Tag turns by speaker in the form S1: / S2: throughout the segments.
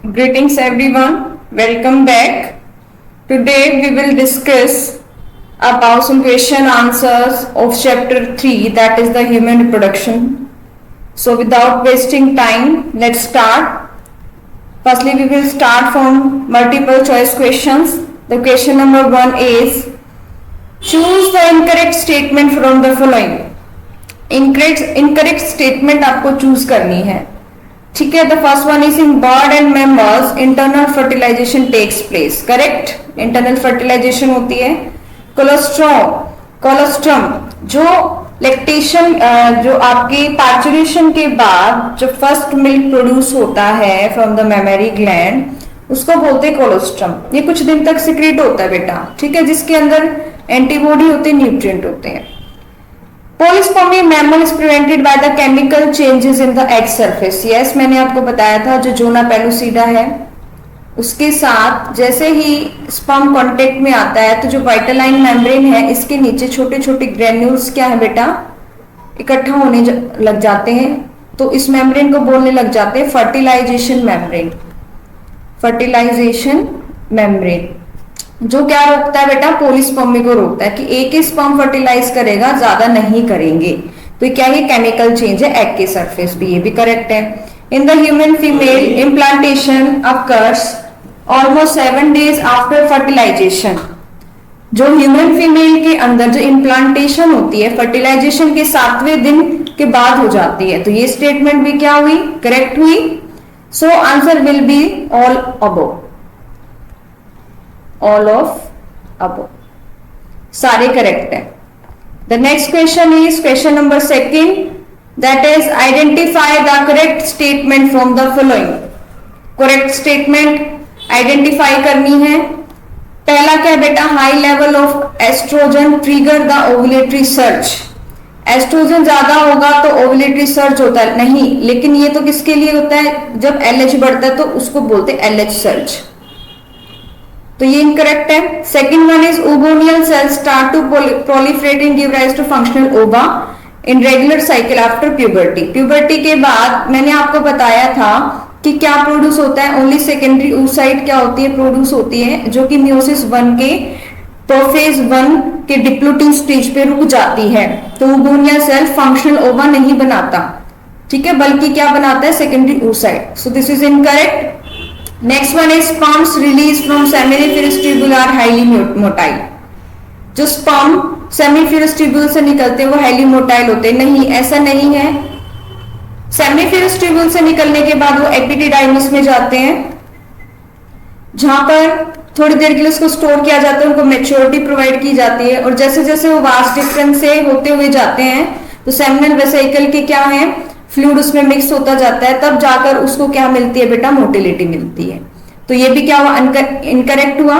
S1: Greetings everyone, welcome back. Today we will discuss about some question answers of chapter 3, that is the human reproduction. So without wasting time, let's start. Firstly we will start from multiple choice questions. The question number 1 is, choose the incorrect statement from the following. Incorrect statement आपको choose करनी है. ठीक है. The first one is in bird and mammals internal fertilization takes place. Correct. Internal fertilization होती है. Colostrum जो lactation जो आपके पैचुरेशन के बाद जो फर्स्ट मिल्क प्रोड्यूस होता है फ्रॉम द मैमरी ग्लैंड, उसको बोलते हैं कोलोस्ट्रम. ये कुछ दिन तक सिक्रेट होता है बेटा. ठीक है. जिसके अंदर एंटीबॉडी होते हैं, न्यूट्रिएंट होते हैं. Polyspermy mammal is prevented by the chemical changes in the egg surface. Yes, मैंने आपको बताया था जो जोना पेलुसिडा है उसके साथ जैसे ही स्पर्म कांटेक्ट में आता है तो जो वाइटलाइन मेम्ब्रेन है इसके नीचे छोटे छोटे ग्रेन्यूल्स क्या है बेटा, इकट्ठा होने लग जाते हैं. तो इस मेम्ब्रेन को बोलने लग जाते हैं फर्टिलाइजेशन मेम्ब्रेन. फर्टिलाइजेशन मेम्ब्रेन जो क्या रोकता है बेटा, पोलिस्पर्मी को रोकता है कि एक ही स्पर्म फर्टिलाइज करेगा, ज्यादा नहीं करेंगे. तो क्या ये केमिकल चेंज है एग के सरफेस भी. ये भी करेक्ट है. In the human female implantation occurs almost 7 days after fertilization. जो ह्यूमन फीमेल के अंदर जो इम्प्लांटेशन होती है फर्टिलाइजेशन के 7वें दिन के बाद हो जाती है. तो ये स्टेटमेंट भी क्या हुई, करेक्ट हुई. So answer will be all above. All of above सारे करेक्ट है. The next question is question number 2, that is identify the correct statement from the following. Correct statement identify करनी है. पहला क्या बेटा, high level of estrogen trigger the ovulatory surge. Estrogen ज्यादा होगा तो ओव्यूलेटरी सर्च होता है नहीं, लेकिन ये तो किसके लिए होता है, जब एलएच बढ़ता है तो उसको बोलते हैं एलएच सर्च. तो ये इनकरेक्ट है. Second one is oogonial cells start to proliferate and give rise to functional ova in regular cycle after puberty. Puberty के बाद मैंने आपको बताया था कि क्या प्रोड्यूस होता है, ओनली सेकेंडरी oocyte क्या होती है, प्रोड्यूस होती है, जो कि मियोसिस 1 के प्रोफेज 1 के डिप्लोटिंग स्टेज पे रुक जाती है. तो ओवोनियल सेल फंक्शनल ओवा नहीं बनाता. ठीक है, बल्कि क्या बनाता है, secondary oocyte. So this is incorrect. Next one is sperms release from seminiferous tubule are highly motile. जो स्पर्म सेमिनिफेरस ट्यूब्यूल से निकलते हैं वो हाईली मोटाइल होते हैं. नहीं, ऐसा नहीं है. सेमिनिफेरस ट्यूब्यूल से निकलने के बाद वो एपिडिडाइमिस में जाते हैं, जहां पर थोड़ी देर के लिए उसको स्टोर किया जाता है, उनको मैच्योरिटी प्रोवाइड की जाती है. और जैसे जैसे वो वास्ट डिफरेंस से होते हुए जाते हैं तो सेमिनल वेसिकल के क्या है, फ्लूइड उसमें मिक्स होता जाता है, तब जाकर उसको क्या मिलती है बेटा, मोटिलिटी मिलती है. तो ये भी क्या हुआ, इनकरेक्ट हुआ.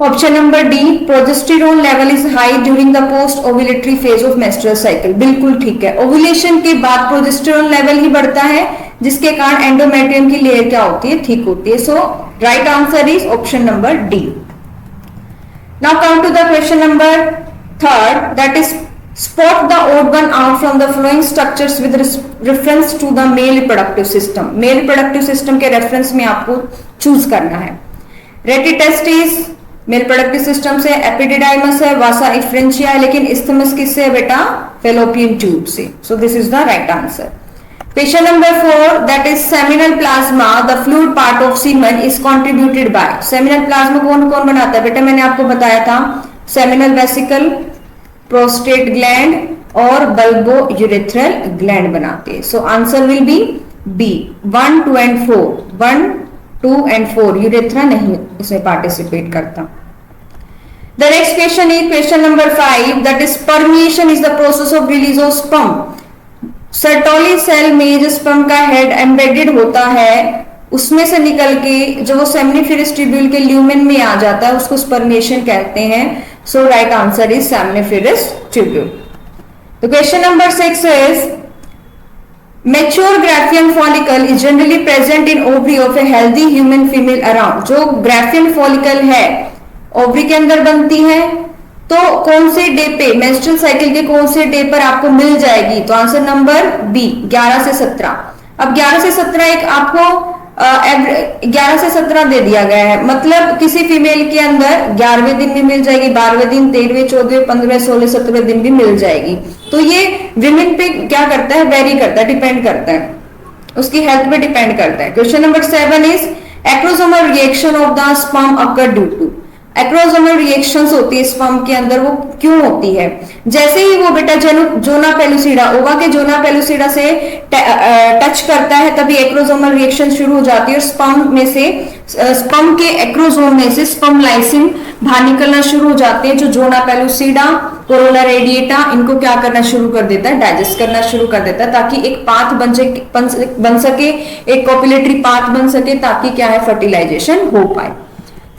S1: Option number D, progesterone level is high during the post ovulatory phase of menstrual cycle. बिल्कुल ठीक है. ओव्यूलेशन के बाद प्रोजेस्टेरोन लेवल ही बढ़ता है, जिसके कारण एंडोमेट्रियम की लेयर क्या होती है, ठीक होती है. So right answer is option number D. Now come to the question number 3, that is spot the odd one out from the following structures with reference to the male reproductive system. Male reproductive system के reference में आपको choose करना है. Retitestes male reproductive system से, epididymis है, vasa efferentia है, लेकिन isthmus किससे है बेटा, fallopian tube से. So this is the right answer. Question number 4, that is seminal plasma, the fluid part of semen is contributed by. Seminal plasma कौन कौन बनाता है बेटा, मैंने आपको बताया था, seminal vesicle, प्रोस्टेट ग्लैंड और बल्बो यूरेथ्रल ग्लैंड बनाते हैं. So answer will be B. 1, 2 and 4. 1, 2 and 4 urethra नहीं इसमें पार्टिसिपेट करता. The next question is question number 5, that is spermiation is the process of release of sperm. Sertoli cell में जो sperm का head embedded होता है उसमें से निकल के जो वो सेमिनिफेरस ट्यूब्यूल के ल्यूमेन में आ जाता है उसको स्पर्मिएशन कहते हैं. So right answer is seminiferous tubule. The question number 6 is mature graafian follicle is generally present in ovary of a healthy human female around. जो ग्राफियन फॉलिकल है ओवरी के अंदर बनती है, तो कौन से डे पे, मेंस्ट्रुअल साइकिल के कौन से डे पर आपको मिल जाएगी, तो आंसर नंबर बी 11 से 17. अब 11 से 17 एक आपको 11 से 17 दे दिया गया है, मतलब किसी फीमेल के अंदर 11वें दिन भी मिल जाएगी, 12वें दिन, 13वें, 14वें, 15वें, 16वें, 17वें दिन भी मिल जाएगी। तो ये विमेन पे क्या करता है, वेरी करता है, डिपेंड करता है, उसकी हेल्थ पे डिपेंड करता है। Question number 7 is acrosomal reaction of the sperm occur due to. Acrosomal reactions होती है स्पर्म के अंदर, वो क्यों होती है? जैसे ही वो बेटा जोना पेलुसिडा, ओवा के जोना पेलुसिडा से टच करता है तभी एक्रोसोमल रिएक्शन शुरू हो जाती है, और स्पर्म में से, स्पर्म के एक्रोसोम में से स्पर्म लाइसिन बाहर निकलना शुरू हो जाते हैं, जो जोना पेलुसिडा, कोरोला रेडिएटा, इनको क्या करना शुरू कर देता है, डाइजेस्ट करना शुरू कर देता है, ताकि एक पाथ बन सके, एक कॉपुलेटरी पाथ बन सके, ताकि क्या है, फर्टिलाइजेशन हो पाए।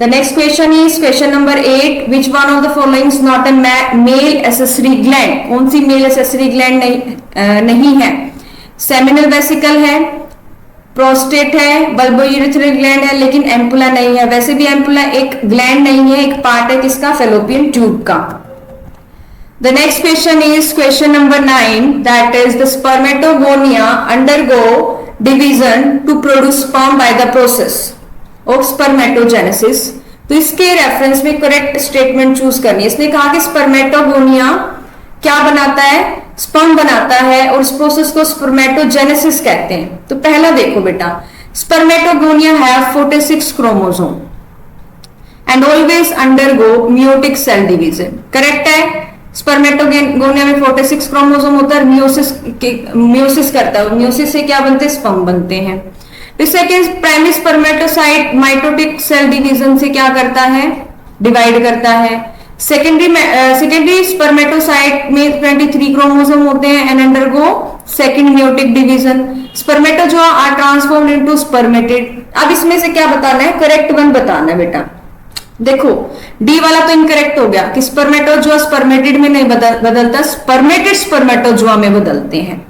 S1: The next question is question number 8. Which one of the following is not a male accessory gland? कौन सी मेल accessory gland नहीं है? सेमिनल वेसिकल है, प्रोस्टेट है, बल्बोयूरेथ्रल ग्लैंड है, लेकिन एम्पुला नहीं है। वैसे भी एम्पुला एक ग्लैंड नहीं है, एक पार्ट है किसका, फेलोपियन ट्यूब का। The next question is question number 9. That is the spermatogonia undergo division to produce sperm by the process of spermatogenesis. तो इसके रेफरेंस में करेक्ट स्टेटमेंट चूज करनी है। इसने कहा कि स्पर्मेटोगोनिया क्या बनाता है, स्पर्म बनाता है, और इस प्रोसेस को स्पर्मेटोजेनेसिस कहते हैं। तो पहला देखो बेटा, spermatogonia have 46 chromosome and always undergo meiotic cell division. Correct है, स्पर्मेटोगोनिया में 46 क्रोमोसोम होता है, मियोसिस करता है, मियोसिस से क्या बनते हैं, स्पर्म बनते हैं। Second, primary spermatocyte mitotic cell division से क्या करता है, डिवाइड करता है। सेकेंडरी स्पर्मेटोसाइट में 23 क्रोमोसोम होते हैं and undergo second meiotic division. Spermatozoa are transformed into spermatid. अब इसमें से क्या बताना है, करेक्ट वन बताना है बेटा। देखो डी वाला तो इनकरेक्ट हो गया कि स्पर्मेटोजोआ स्पर्मेटिड में नहीं बदलता, स्पर्मेटिड स्पर्मेटोजोआ में बदलते हैं।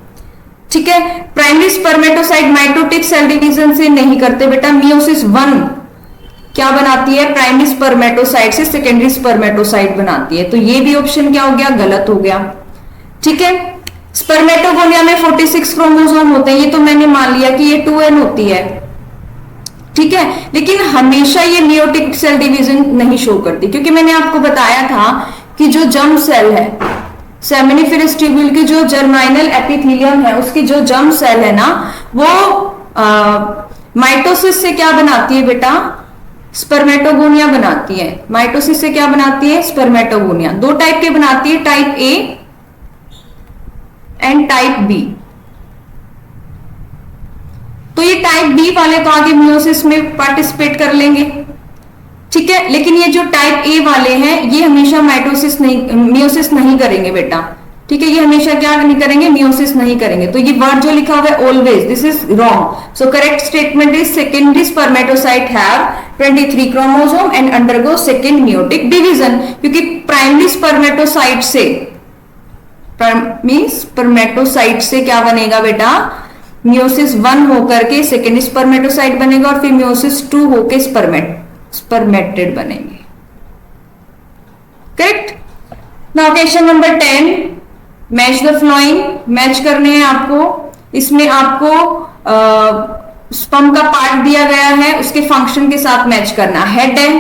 S1: ठीक है, primary spermatocyte mitotic cell division से नहीं करते बेटा, मियोसिस 1 क्या बनाती है, प्राइमरी स्पर्मेटोसाइट से सेकेंडरी स्पर्मेटोसाइट बनाती है। तो ये भी ऑप्शन क्या हो गया, गलत हो गया। ठीक है, स्पर्मेटोगोनिया में 46 क्रोमोसोम होते हैं, ये तो मैंने मान लिया कि ये 2n होती है। ठीक है, लेकिन हमेशा ये मियोटिक सेल डिवीजन नहीं शो करती, क्योंकि मैंने आपको बताया था कि जो जर्म सेल है, सेमिनिफेरस ट्यूब्यूल की जो जर्माइनल एपिथेलियम है, उसकी जो जर्म सेल है ना, वो माइटोसिस से क्या बनाती है बेटा, स्पर्मेटोगोनिया बनाती है। माइटोसिस से क्या बनाती है, स्पर्मेटोगोनिया। दो टाइप के बनाती है, type A and type B. तो ये टाइप बी वाले तो आगे मियोसिस में पार्टिसिपेट कर लेंगे। ठीक है, लेकिन ये जो टाइप ए वाले हैं ये हमेशा मियोसिस नहीं करेंगे बेटा। ठीक है, ये हमेशा क्या नहीं करेंगे, मियोसिस नहीं करेंगे। तो ये वर्ड जो लिखा हुआ है always, this is wrong. So correct statement is secondary spermatocyte have 23 chromosome and undergo second meiotic division. क्योंकि प्राइमरी स्पर्मेटोसाइट से स्पर्मेटोसाइट से क्या बनेगा बेटा, मियोसिस 1 होकर के सेकेंडरी स्पर्मेटोसाइट बनेगा, और फिर मियोसिस 2 होकर स्पर्मेटिड बनेंगे। Correct. Now question number 10, match the flowing. Match करने हैं आपको। इसमें आपको स्पर्म का पार्ट दिया गया है, उसके फंक्शन के साथ मैच करना। हेड है,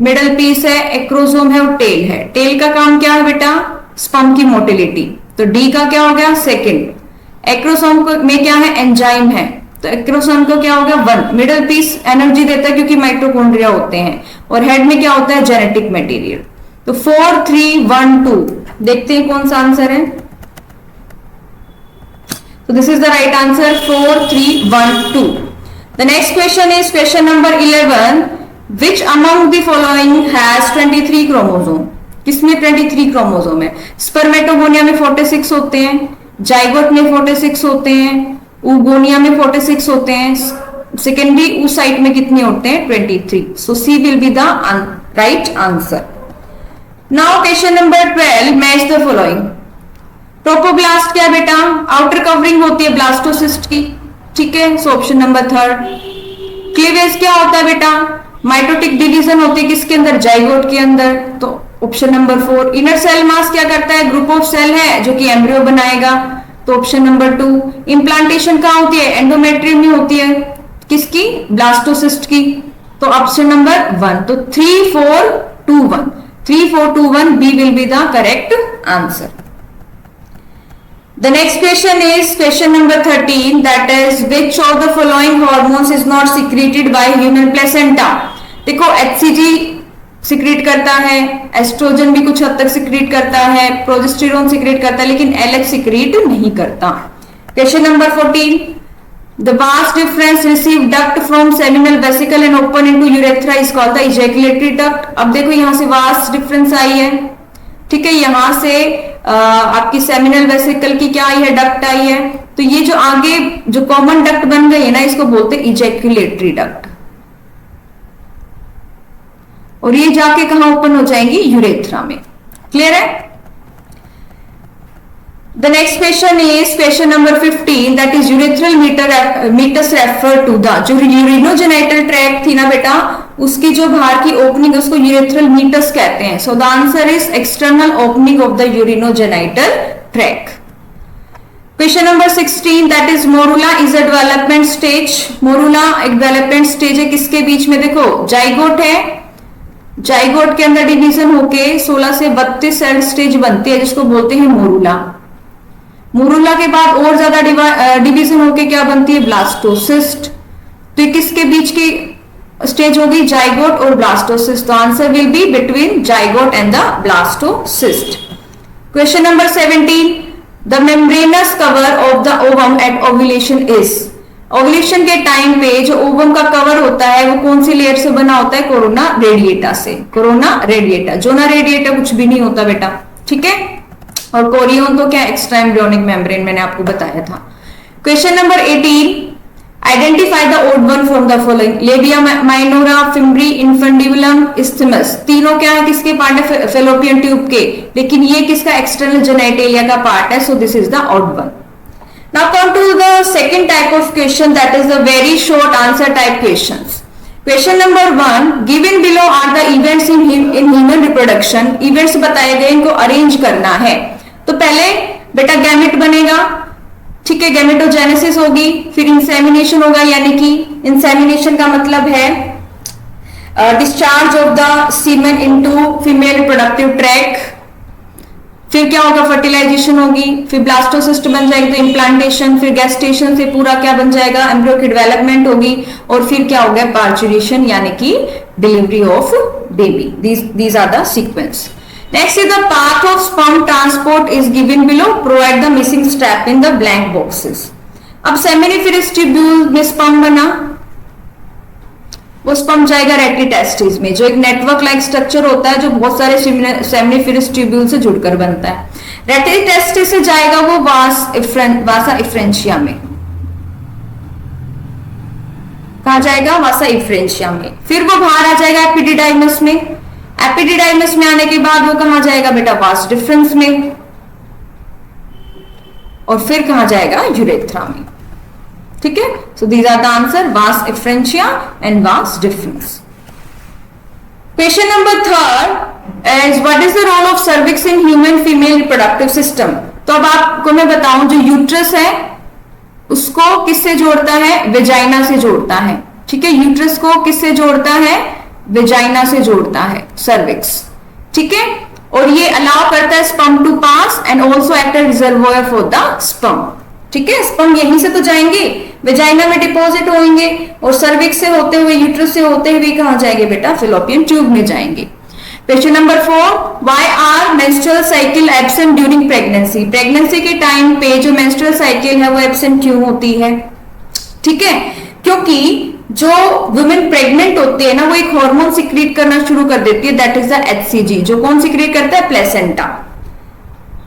S1: मिडल पीस है, एक्रोसोम है और टेल है। टेल का काम क्या है बेटा, स्पर्म की मोटिलिटी। तो डी का क्या हो गया, सेकेंड। एक्रोसोम में क्या है, एंजाइम है, तो एक्रोसोम का क्या हो गया, 1। मिडल पीस एनर्जी देता है क्योंकि माइटोकॉन्ड्रिया होते हैं, और हेड में क्या होता है, जेनेटिक मटेरियल। तो 4 3 1 2, देखते हैं कौन सा आंसर है। तो this is the right answer, 4 3 1 2। The next question is question number 11, which among the following has 23 chromosome. किसमें 23 क्रोमोसोम है, स्पर्मेटोगोनिया में 46 होते हैं, जाइगोट में 46 होते हैं, ऊगोनिया में 46 होते हैं, सेकेंडरी oocyte में कितने होते हैं, 23। So C will be the right answer. Now question number 12, match the following. Trophoblast क्या बेटा, आउटर कवरिंग होती है ब्लास्टोसिस्ट की। ठीक है, सो ऑप्शन नंबर 3। क्लीवेज क्या होता है बेटा, माइटोटिक डिवीजन होती है किसके अंदर, जाइगोट के अंदर, तो option number 4। Inner cell mass क्या करता है, ग्रुप ऑफ सेल है जो कि एम्ब्रियो बनाएगा, तो ऑप्शन नंबर 2। इम्प्लांटेशन कहाँ होती है, एंडोमेट्रियम में होती है, किसकी? ब्लास्टोसिस्ट की। तो ऑप्शन नंबर 1, तो 3 4 2 1, 3 4 2 1 B will be the correct answer. The next question is question number 13, that is which of the following hormones is not secreted by human placenta? देखो HCG सिक्रीट करता है, एस्ट्रोजन भी कुछ हद तक सिक्रीट करता है, प्रोजेस्टेरोन सिक्रीट करता है, लेकिन LH सिक्रीट नहीं करता। Question number 14, the vas deferens receive duct from seminal vesicle and open into urethra is called the ejaculatory duct। अब देखो यहां से vas deferens आई है, ठीक है, यहां से आपकी सेमिनल वेसिकल की क्या आई है? डक्ट आई है। तो ये जो आगे जो कॉमन डक्ट बन गई है ना, इसको बोलते हैं इजैक्यूलेटरी डक्ट, और ये जाके कहां ओपन हो जाएंगी? यूरेथ्रा में। क्लियर है? The next question is question number 15, that is urethral meatus refer to the, जो यूरिनोजेनाइटल ट्रैक्ट थी ना बेटा, उसकी जो बाहर की ओपनिंग उसको यूरेथ्रल मीटस कहते हैं। So the answer is external opening of the urinogenital tract. Question number 16, that is morula is a development stage. Morula एक डेवलपमेंट स्टेज है, किसके बीच में? देखो जाइगोट है, जाइगोट के अंदर डिवीजन होके 16 से 32 सेल स्टेज बनती है, जिसको बोलते हैं मोरुला। मोरुला के बाद और ज्यादा डिवीजन होके क्या बनती है? ब्लास्टोसिस्ट। तो ये किसके बीच की स्टेज होगी? जाइगोट और ब्लास्टोसिस्ट। तो answer will be between zygote and the blastocyst. Question number 17, the membranous cover of the ovum at ovulation is. Ovulation के टाइम पे जो ओवम का कवर होता है वो कौन सी लेयर से बना होता है? कोरोना रेडिएटा से। कोरोना रेडिएटा, जोना रेडिएटा कुछ भी नहीं होता बेटा, ठीक है। और कोरियन तो क्या? एक्स्ट्रा एम्ब्रियोनिक मेम्ब्रेन, मैंने आपको बताया था। Question number 18, identify the odd one from the following. Labia minora, fimbriae, infundibulum, isthmus, तीनों क्या है? किसके पार्ट है? फेलोपियन ट्यूब के, लेकिन ये किसका? एक्सटर्नल जेनिटेलिया का पार्ट है। So this is the odd one. Now come to the second type of question, that is the very short answer type questions. Question number 1, given below are the events in human reproduction. Events बताए गए, इनको arrange करना है। तो पहले बेटा gamete बनेगा, ठीक है, गैमेटोजेनेसिस होगी, फिर इंसेमिनेशन होगा, यानी कि इंसेमिनेशन का मतलब है discharge of the semen into female reproductive tract. फिर क्या होगा? फर्टिलाइजेशन होगी, फिर ब्लास्टोसिस्ट बन जाएगी, तो इम्प्लांटेशन, फिर गेस्टेशन से पूरा क्या बन जाएगा? एम्ब्रियो की डेवलपमेंट होगी, और फिर क्या होगा? पार्चुरेशन, यानी कि delivery of baby. These are the sequence. Next is the path of sperm transport is given below. Provide the missing step in the blank boxes. अब सेमिनिफेरस ट्यूब्यूल में स्पर्म बना, वो स्पर्म जाएगा रेटिटेस्टिस में, जो एक नेटवर्क लाइक स्ट्रक्चर होता है जो बहुत सारे सेमिनिफेरस ट्यूब्यूल से जुड़कर बनता है। रेटिटेस्टिस से जाएगा वो वासा इफ्रेंशिया में। कहा जाएगा? वासा इफ्रेंशिया में। फिर वो बाहर आ जाएगा एपिडिडाइमस में। एपिडिडाइमस में आने के बाद वो कहां जाएगा बेटा? वास डिफरेंस में। और फिर कहां जाएगा? यूरेथ्रा में, ठीक है। So these are the answer, vas efferentia and vas deferens. Question number 3 is what is the role of cervix in human female reproductive system. तो अब आपको मैं बताऊं, जो यूट्रस है उसको किससे जोड़ता है? वेजाइना से जोड़ता है, ठीक है। यूट्रस को किससे जोड़ता है? वेजाइना से जोड़ता है, सर्विक्स, ठीक है। और ये अलाउ करता है sperm to pass and also act as reservoir for the sperm, ठीक है। स्पर्म यहीं से तो जाएंगे, वेजाइना में डिपॉजिट होंगे, और सर्विक्स से होते हुए, यूट्रस से होते हुए कहां जाएंगे बेटा? फेलोपियन ट्यूब में जाएंगे। Question number 4, why are menstrual cycle absent during pregnancy. Pregnancy के टाइम पे जो मेंस्ट्रुअल साइकिल है वो एब्सेंट क्यों होती है? ठीक है, क्योंकि जो वुमेन प्रेग्नेंट होती है ना, वो एक हार्मोन सिक्रीट करना शुरू कर देती है, दैट इज द HCG। जो कौन सिक्रीट करता है? प्लेसेंटा,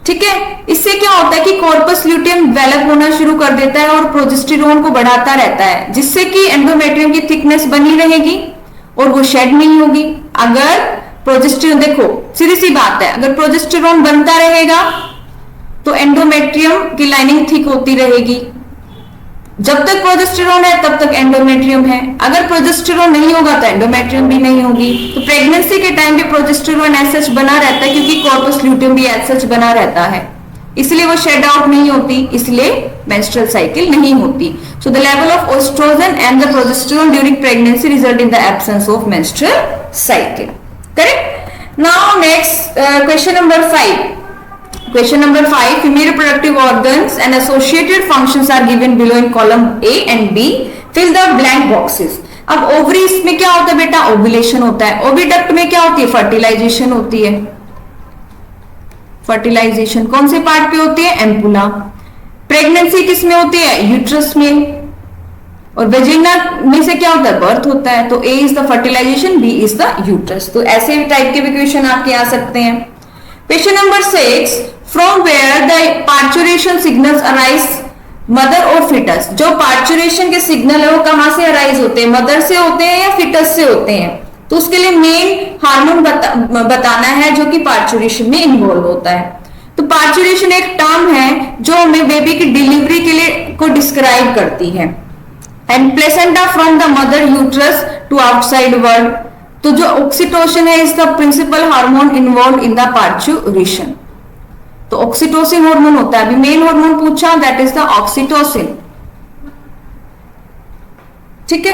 S1: ठीक है। इससे क्या होता है कि कॉर्पस ल्यूटियम डेवलप होना शुरू कर देता है और प्रोजेस्टेरोन को बढ़ाता रहता है, जिससे कि एंडोमेट्रियम की थिकनेस बनी रहेगी और वो शेड नहीं होगी। अगर प्रोजेस्टेरोन, देखो सीधी सी बात है, अगर प्रोजेस्टेरोन बनता रहेगा तो एंडोमेट्रियम की लाइनिंग थिक होती रहेगी। जब तक प्रोजेस्टेरोन है तब तक एंडोमेट्रियम है, अगर प्रोजेस्टेरोन नहीं होगा तो एंडोमेट्रियम भी नहीं होगी। तो प्रेगनेंसी के टाइम भी प्रोजेस्टेरोन एज सच बना रहता है, क्योंकि कॉर्पस ल्यूटियम भी एज सच बना रहता है, इसलिए वो शेड आउट नहीं होती, इसलिए मेंस्ट्रुअल साइकिल नहीं होती. So the level of oestrogen and the progesterone during pregnancy result in the absence of menstrual cycle. Correct. Now next question number 5. Question number 5. Female reproductive organs and associated functions are given below in column A and B. Fill the blank boxes. अब ovaries में क्या होता है बेटा? Ovulation होता है. Oviduct में क्या होती है? फर्टिलाइजेशन होती है. फर्टिलाइजेशन कौन से पार्ट पे होती है? एम्पुला. प्रेगनेंसी किस में होती है? यूट्रस में. और वेजिना में से क्या होता है? बर्थ होता है. तो A is the fertilization, B is the uterus. तो ऐसे टाइप के भी क्वेश्चन आपके आ सकते हैं. Question number 6. From where the parturition signals arise mother और फिटस. जो पार्चुरेशन के सिग्नल है वो कहां से अराइज होते हैं? मदर से होते हैं या फिटस से होते हैं? तो उसके लिए मेन हार्मोन बताना है जो कि पार्चुरेशन में इन्वॉल्व होता है. तो पार्चुरेशन एक टर्म है जो हमें बेबी की डिलीवरी के लिए को डिस्क्राइब करती है. And placenta from the mother uterus to outside world. तो जो ऑक्सीटोसिन है is the principal hormone involve in the parturition. तो ऑक्सीटोसिन हार्मोन होता है. अभी मेन हार्मोन पूछा, दैट इज द ऑक्सीटोसिन. ठीक है.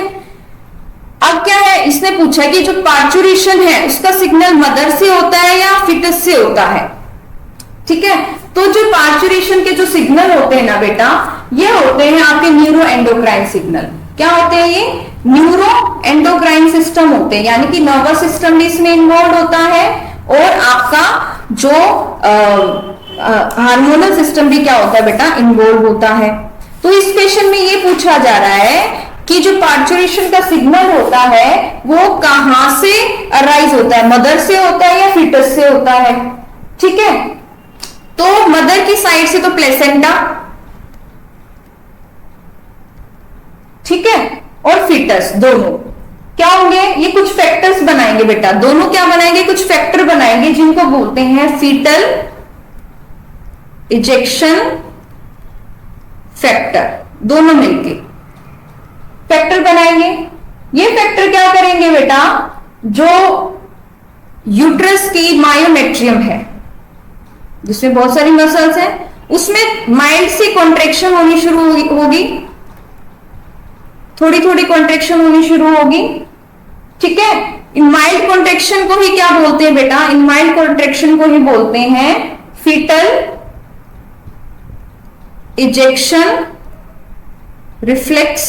S1: अब क्या है, इसने पूछा कि जो पार्चुरेशन है उसका सिग्नल मदर से होता है या फिटस से होता है. ठीक है. तो जो पार्चुरेशन के जो सिग्नल होते हैं ना बेटा, ये होते हैं आपके न्यूरो एंडोक्राइन सिग्नल. क्या होते हैं ये? न्यूरो एंडोक्राइन सिस्टम होते हैं, यानी कि नर्वस सिस्टम भी इसमें इन्वॉल्व होता है और आपका जो हार्मोनल सिस्टम भी क्या होता है बेटा? इन्वॉल्व होता है. तो इस क्वेश्चन में ये पूछा जा रहा है कि जो पार्चुरेशन का सिग्नल होता है वो कहां से अराइज होता है? मदर से होता है या फिटस से होता है? ठीक है. तो मदर की साइड से तो प्लेसेंटा, ठीक है, और फिटस दोनों क्या होंगे? ये कुछ फैक्टर्स बनाएंगे बेटा. दोनों क्या बनाएंगे? कुछ फैक्टर बनाएंगे जिनको बोलते हैं फीटल इजेक्शन फैक्टर. दोनों मिलके फैक्टर बनाएंगे. ये फैक्टर क्या करेंगे बेटा? जो यूट्रस की मायोमेट्रियम है जिसमें बहुत सारी मसल्स हैं, उसमें माइल्ड सी कॉन्ट्रेक्शन होनी शुरू होगी. थोड़ी थोड़ी कॉन्ट्रेक्शन होनी शुरू होगी. ठीक है. इन माइल्ड कॉन्ट्रेक्शन को ही क्या बोलते हैं बेटा? इन माइल्ड कॉन्ट्रेक्शन को ही बोलते हैं फीटल इजेक्शन रिफ्लेक्स.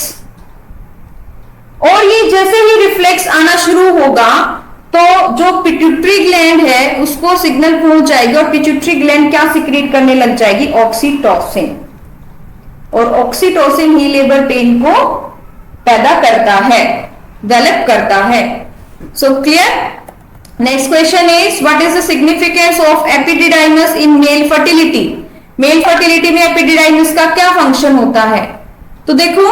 S1: और ये जैसे ही रिफ्लेक्स आना शुरू होगा तो जो पिट्यूटरी ग्लैंड है उसको सिग्नल पहुंच जाएगी और पिट्यूटरी ग्लैंड क्या सिक्रीट करने लग जाएगी? ऑक्सीटोसिन. और ऑक्सीटोसिन ही लेबर पेन को पैदा करता है, डेवलप करता है. So clear. Next question is what is the significance of epididymis in male fertility. Mail fertility में एपिडिडाइमस का क्या फंक्शन होता है? तो देखो,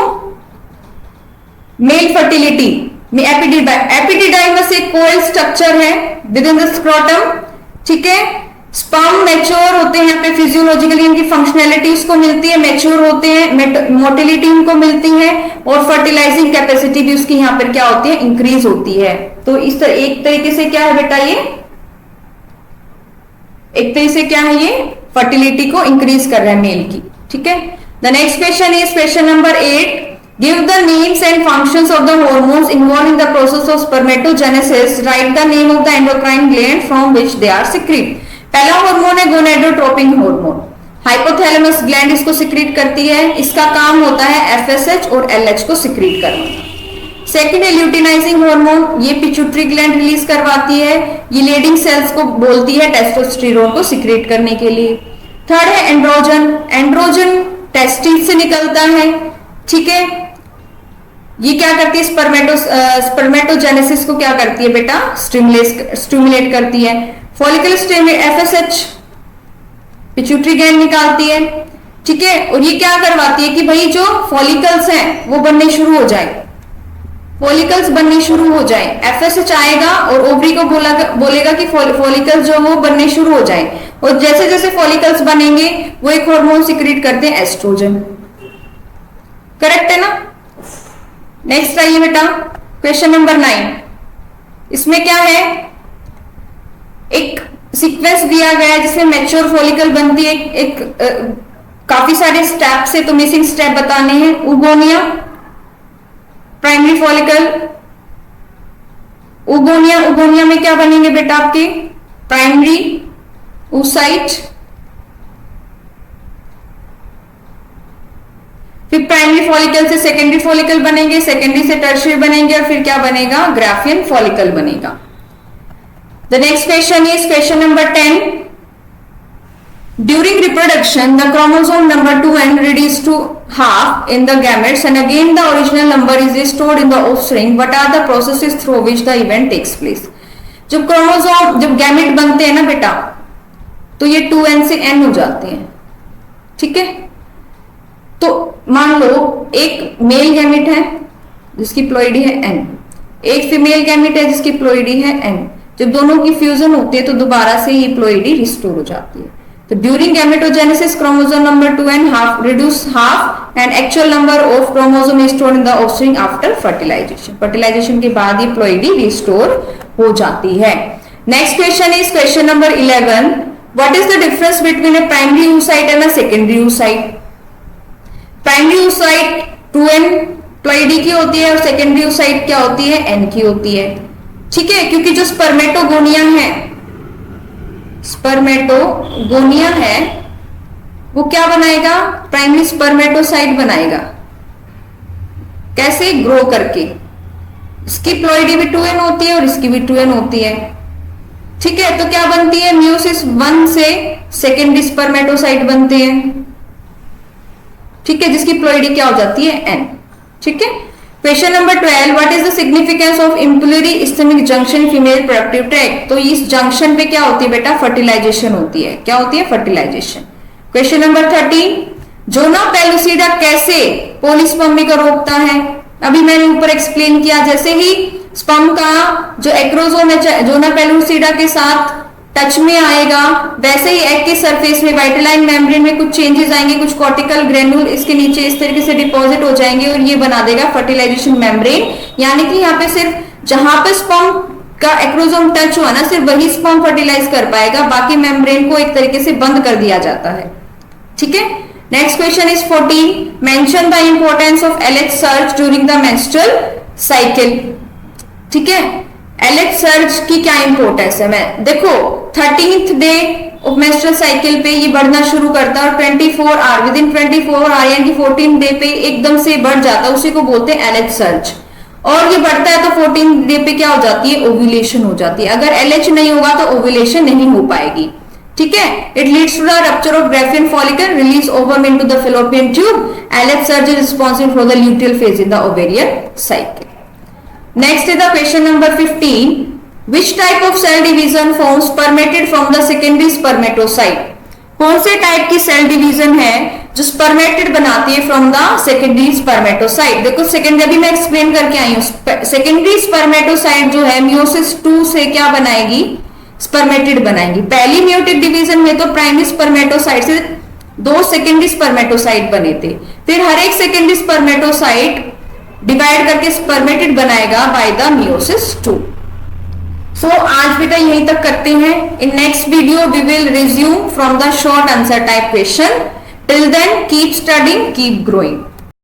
S1: मेल फर्टिलिटी में एपिडिडाइमस एक कोयल स्ट्रक्चर है विद इन द स्क्रोटम. ठीक है. स्पर्म मैच्योर होते हैं यहाँ पे फिजियोलॉजिकली, इनकी फंक्शनैलिटी उसको मिलती है, मैच्योर होते हैं, मोटिलिटी उनको मिलती है और फर्टिलाइजिंग कैपेसिटी भी उसकी यहाँ पर क्या होती है? इंक्रीज होती है. तो इस तरह एक तरीके से क्या है बेटा? ये एक तरीके से क्या है? ये फर्टिलिटी को इंक्रीज कर रहा है मेल की. ठीक है. The next question is question number 8. Give the names and functions of the hormones involve in the process of spermatogenesis. Write the name of the endocrine gland from which they are secrete. पहला hormone है gonadotropin hormone. Hypothalamus gland इसको secrete करती है. इसका काम होता है FSH और एलएच को सिक्रीट करना. सेकेंड है ल्यूटिनाइजिंग हार्मोन. ये पिट्यूटरी ग्लैंड रिलीज करवाती है. ये लीडिंग सेल्स को बोलती है टेस्टोस्टेरोन को सिक्रीट करने के लिए. थर्ड है एंड्रोजन. एंड्रोजन टेस्टिस से निकलता है. ठीक है. ये क्या करती है? स्पर्मेटोजेनेसिस को क्या करती है बेटा? स्टिमुलेट करती है. Follicle stimulate FSH pituitary gland निकालती है. ठीक है. और ये क्या करवाती है कि भाई जो फॉलिकल्स हैं वो बनने शुरू हो जाए, फॉलिकल्स बनने शुरू हो जाए. एफएसएच आएगा और ओवरी को बोलेगा कि फॉलिकल्स जो वो बनने शुरू हो जाए. और जैसे जैसे फॉलिकल्स बनेंगे वो एक हार्मोन सिक्रीट करते हैं, एस्ट्रोजन. करेक्ट है ना. नेक्स्ट आइए बेटा क्वेश्चन नंबर 9. इसमें क्या है? एक सीक्वेंस दिया गया है जिसमें मैच्योर फॉलिकल बनती है, काफी सारे स्टेप से तो मिसिंग स्टेप बताने हैं। उगोनिया, प्राइमरी फॉलिकल, उगोनिया, उगोनिया में क्या बनेंगे बेटा आपके? प्राइमरी oocyte, फिर प्राइमरी फॉलिकल से सेकेंडरी फॉलिकल बनेंगे, सेकेंडरी से टर्शियरी बनेंगे, और फिर क्या बनेगा? ग्राफियन फॉलिकल बनेगा। The next question is question number 10। During reproduction, the chromosome number 2n reduced to half in the gametes and again the original number is stored in the offspring. What are the processes through which the event takes place? जब chromosome, जब gamete बनते हैं ना बेटा, तो ये 2n से n हो जाते हैं, ठीक है? तो मान लो एक मेल गैमेट है जिसकी प्लॉइडी है n, एक फीमेल गैमेट है जिसकी प्लॉइडी है n। जब दोनों की फ्यूजन होती है तो दोबारा से ये प्लॉइडी रिस्टोर हो जाती है। तो during gametogenesis chromosome number 2n reduce half and actual number of chromosome is stored in the offspring after fertilization. Fertilization के बाद ये प्लॉइडी रिस्टोर हो जाती है। Next question is question number 11। What is the difference between a primary oocyte and a secondary oocyte? Primary oocyte 2n ploidy की होती है और सेकेंडरी oocyte क्या होती है? n की होती है, ठीक है? क्योंकि जो स्पर्मेटोगोनिया है, स्पर्मेटोगोनिया है, वो क्या बनाएगा? प्राइमरी स्पर्मेटोसाइट बनाएगा। कैसे? ग्रो करके। इसकी प्लॉइडी भी 2n होती है और इसकी भी 2n होती है, ठीक है? तो क्या बनती है? मियोसिस 1 से सेकेंडरी स्पर्मेटोसाइट बनते हैं, ठीक है? जिसकी प्लॉइडी क्या हो जाती है? n, ठीक है? Question number 12। What is the significance of ampullary isthmic junction female reproductive tract? तो इस जंक्शन पे क्या होती है बेटा? फर्टिलाइजेशन होती है। क्या होती है? Fertilization. Question number 13। Zona pellucida कैसे पॉलीस्पर्मी को रोकता है? अभी मैंने ऊपर एक्सप्लेन किया, जैसे ही स्पर्म का जो एक्रोसोम है जोना पेलुसिडा के साथ टच में आएगा, वैसे ही एग के सरफेस में वाइटलाइन मेम्ब्रेन में कुछ चेंजेस आएंगे, कुछ कॉर्टिकल ग्रेन्यूल इसके नीचे इस तरीके से डिपॉजिट हो जाएंगे और ये बना देगा फर्टिलाइजेशन मेम्ब्रेन। यानी कि यहाँ पे सिर्फ जहां पे स्पर्म का एक्रोसोम टच हुआ ना, सिर्फ वही स्पर्म फर्टिलाइज कर पाएगा, बाकी मेम्ब्रेन को एक तरीके से बंद कर दिया जाता है, ठीक है? Next question is 14। Mention the importance of LH search during the menstrual cycle, ठीक है? LH सर्च की क्या इंपॉर्टेंस है? मैं देखो 13th day of menstrual cycle पे ये बढ़ना शुरू करता है और 24 आवर, विद इन 24 आवर यानी कि 14 डे पे एकदम से बढ़ जाता है, उसी को बोलते हैं LH सर्च। और ये बढ़ता है तो 14 डे पे क्या हो जाती है? ओव्यूलेशन हो जाती है। अगर LH नहीं होगा तो ओव्यूलेशन नहीं हो पाएगी, ठीक है? It leads to the rupture of Graafian follicle, release ovum into the fallopian tube. LH surge is responsible for the luteal phase in the ovarian cycle. Next is the question number 15. Which type of cell division forms spermatid from the secondary spermatocyte? कौन से type की cell division है जो spermatid बनाती है from the secondary spermatocyte? देखो secondary, अभी मैं एक्सप्लेन करके आई हूं। सेकेंडरी स्पर्मेटोसाइट जो है मियोसिस 2 से क्या बनाएगी? स्पर्मेटिड बनाएगी। पहली मियोटिक डिवीजन में तो प्राइमरी स्पर्मेटोसाइट से 2 सेकेंडरी स्पर्मेटोसाइट बने थे, फिर हर एक सेकेंडरी स्पर्मेटोसाइट डिवाइड करके स्पर्मेटिड बनाएगा बाय द मियोसिस 2। सो आज बेटा यहीं तक करते हैं। In next video we will resume from the short answer type question. Till then keep studying, keep growing.